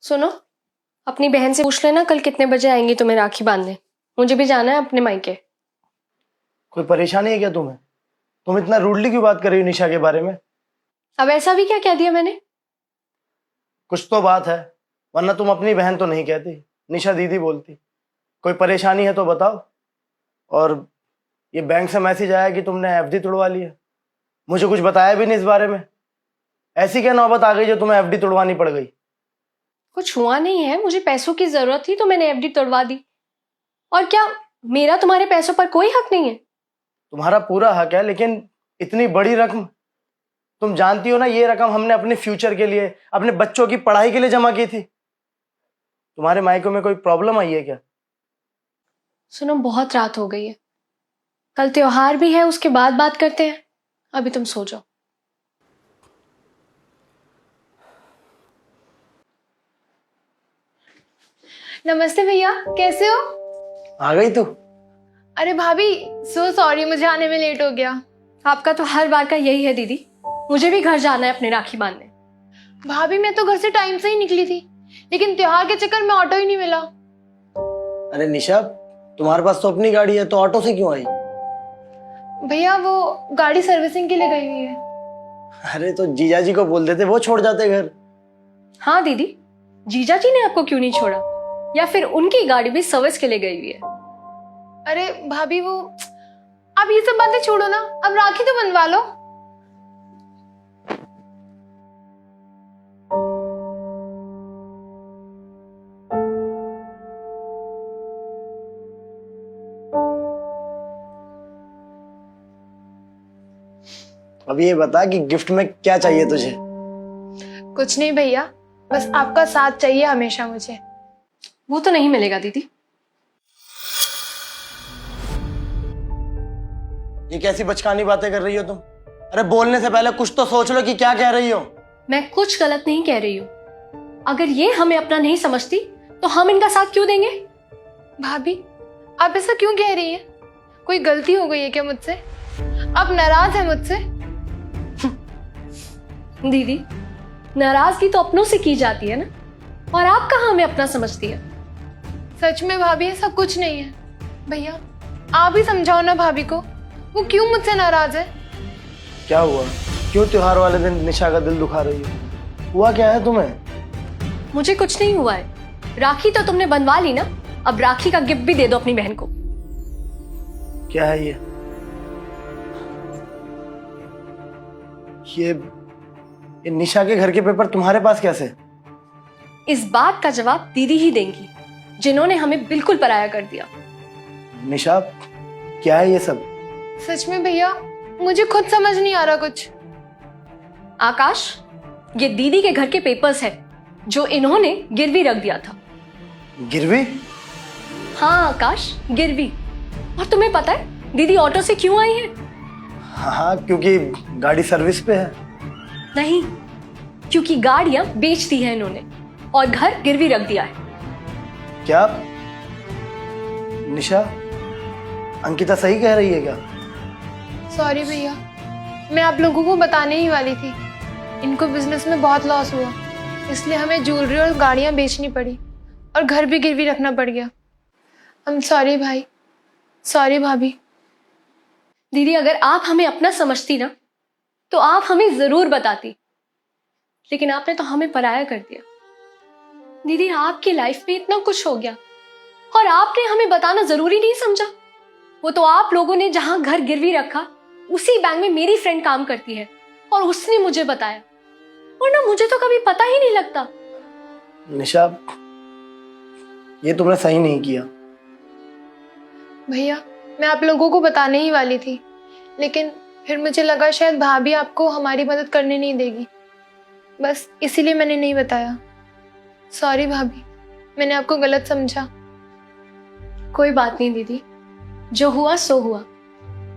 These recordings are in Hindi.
सुनो, अपनी बहन से पूछ लेना कल कितने बजे आएंगी तुम्हें राखी बांधने। मुझे भी जाना है अपने मायके। कोई परेशानी है क्या तुम्हें? तुम इतना रूडली क्यों बात कर रही हो निशा के बारे में? अब ऐसा भी क्या कह दिया मैंने? कुछ तो बात है, वरना तुम अपनी बहन तो नहीं कहती, निशा दीदी बोलती। कोई परेशानी है तो बताओ। और ये बैंक से मैसेज आया कि तुमने एफडी तुड़वा ली है, मुझे कुछ बताया भी नहीं इस बारे में। ऐसी क्या नौबत आ गई जो तुम्हें एफडी तुड़वानी पड़ गई? कुछ हुआ नहीं है, मुझे पैसों की जरूरत थी तो मैंने एफडी तोड़वा दी। और क्या मेरा तुम्हारे पैसों पर कोई हक नहीं है? तुम्हारा पूरा हक है, लेकिन इतनी बड़ी रकम, तुम जानती हो ना ये रकम हमने अपने फ्यूचर के लिए, अपने बच्चों की पढ़ाई के लिए जमा की थी। तुम्हारे मायके में कोई प्रॉब्लम आई है क्या? सुनो, बहुत रात हो गई है, कल त्योहार भी है, उसके बाद बात करते हैं। अभी तुम सो जाओ। नमस्ते भैया, कैसे हो? आ गई तू? अरे भाभी, सो सॉरी, मुझे आने में लेट हो गया। आपका तो हर बार का यही है दीदी, मुझे भी घर जाना है अपने राखी बांधने। भाभी, मैं तो घर से टाइम से ही निकली थी, लेकिन त्योहार के चक्कर में ऑटो ही नहीं मिला। अरे निशा, तुम्हारे पास तो अपनी गाड़ी है, तो ऑटो से क्यों आई? भैया, वो गाड़ी सर्विसिंग के लिए गई हुई है। अरे तो जीजा जी को बोल देते, वो छोड़ जाते घर। हाँ दीदी, जीजा जी ने आपको क्यों नहीं छोड़ा? या फिर उनकी गाड़ी भी सर्विस के लिए गई हुई है? अरे भाभी, वो अब ये सब बातें छोड़ो ना, अब राखी तो बंधवा लो। अब ये बता कि गिफ्ट में क्या चाहिए तुझे? कुछ नहीं भैया, बस आपका साथ चाहिए हमेशा मुझे। वो तो नहीं मिलेगा दीदी। ये कैसी बचकानी बातें कर रही हो तुम? अरे बोलने से पहले कुछ तो सोच लो कि क्या कह रही हो। मैं कुछ गलत नहीं कह रही हूँ। अगर ये हमें अपना नहीं समझती तो हम इनका साथ क्यों देंगे? भाभी, आप ऐसा क्यों कह रही हैं? कोई गलती हो गई है क्या मुझसे? आप नाराज हैं मुझसे? दीदी, नाराजगी तो अपनों से की जाती है ना, और आप कहाँ हमें अपना समझती है? सच में भाभी, ऐसा कुछ नहीं है। भैया, आप ही समझाओ ना भाभी को, वो क्यों मुझसे नाराज है? क्या हुआ? क्यों त्योहार वाले दिन निशा का दिल दुखा रही हो? हुआ क्या है तुम्हें? मुझे कुछ नहीं हुआ है। राखी तो तुमने बनवा ली ना, अब राखी का गिफ्ट भी दे दो अपनी बहन को। क्या है ये निशा के घर के पेपर तुम्हारे पास कैसे? इस बात का जवाब दीदी ही देंगी, जिन्होंने हमें बिल्कुल पराया कर दिया। निशा, क्या है ये सब? सच में भैया, मुझे खुद समझ नहीं आ रहा कुछ। आकाश, ये दीदी के घर के पेपर्स है जो इन्होंने गिरवी रख दिया था। गिरवी? हाँ आकाश, गिरवी। और तुम्हें पता है दीदी ऑटो से क्यों आई है? हाँ, क्योंकि गाड़ी सर्विस पे है। नहीं, क्योंकि गाड़ियां बेच दी है इन्होंने और घर गिरवी रख दिया है। क्या निशा, अंकिता सही कह रही है क्या? सॉरी भैया, मैं आप लोगों को बताने ही वाली थी। इनको बिजनेस में बहुत लॉस हुआ, इसलिए हमें ज्वेलरी और गाड़ियां बेचनी पड़ी और घर भी गिरवी रखना पड़ गया। I'm सॉरी भाई, सॉरी भाभी। दीदी, अगर आप हमें अपना समझती ना तो आप हमें जरूर बताती, लेकिन आपने तो हमें पराया कर दिया। दीदी, आपकी लाइफ में इतना कुछ हो गया और आपने हमें बताना जरूरी नहीं समझा। वो तो आप लोगों ने जहां घर गिरवी रखा उसी बैंक में मेरी फ्रेंड काम करती है और उसने मुझे बताया, वरना मुझे तो कभी पता ही नहीं लगता। निशा, ये तुमने सही नहीं किया। भैया, मैं आप लोगों को बताने ही वाली थी, लेकिन फिर मुझे लगा शायद भाभी आपको हमारी मदद करने नहीं देगी, बस इसीलिए मैंने नहीं बताया। सॉरी भाभी, मैंने आपको गलत समझा। कोई बात नहीं दीदी, जो हुआ सो हुआ।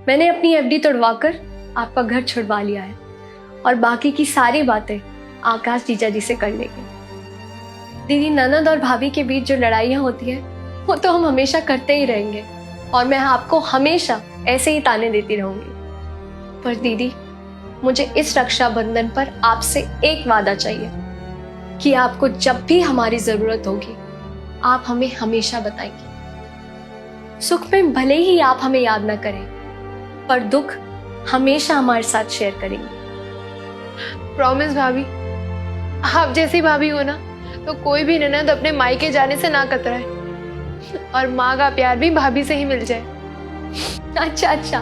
मैंने अपनी एफडी तोड़वाकर आपका घर छुड़वा लिया है और बाकी की सारी बातें आकाश जीजा जी से कर लेंगे। दीदी, ननद और भाभी के बीच जो लड़ाइयाँ होती है वो तो हम हमेशा करते ही रहेंगे और मैं आपको हमेशा ऐसे ही ताने देती रहूंगी। पर दीदी, मुझे इस रक्षाबंधन पर आपसे एक वादा चाहिए। कि आपको जब भी हमारी जरूरत होगी आप हमें हमेशा बताएंगे। सुख में भले ही आप हमें याद ना करें, पर दुख हमेशा हमारे साथ शेयर करेंगे। प्रॉमिस भाभी, आप जैसी भाभी हो ना तो कोई भी ननद अपने मायके जाने से ना कतराए, और माँ का प्यार भी भाभी से ही मिल जाए। अच्छा अच्छा,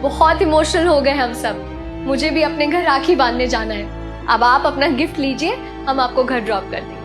बहुत इमोशनल हो गए हम सब। मुझे भी अपने घर राखी बांधने जाना है। अब आप अपना गिफ्ट लीजिए, हम आपको घर ड्रॉप कर देंगे।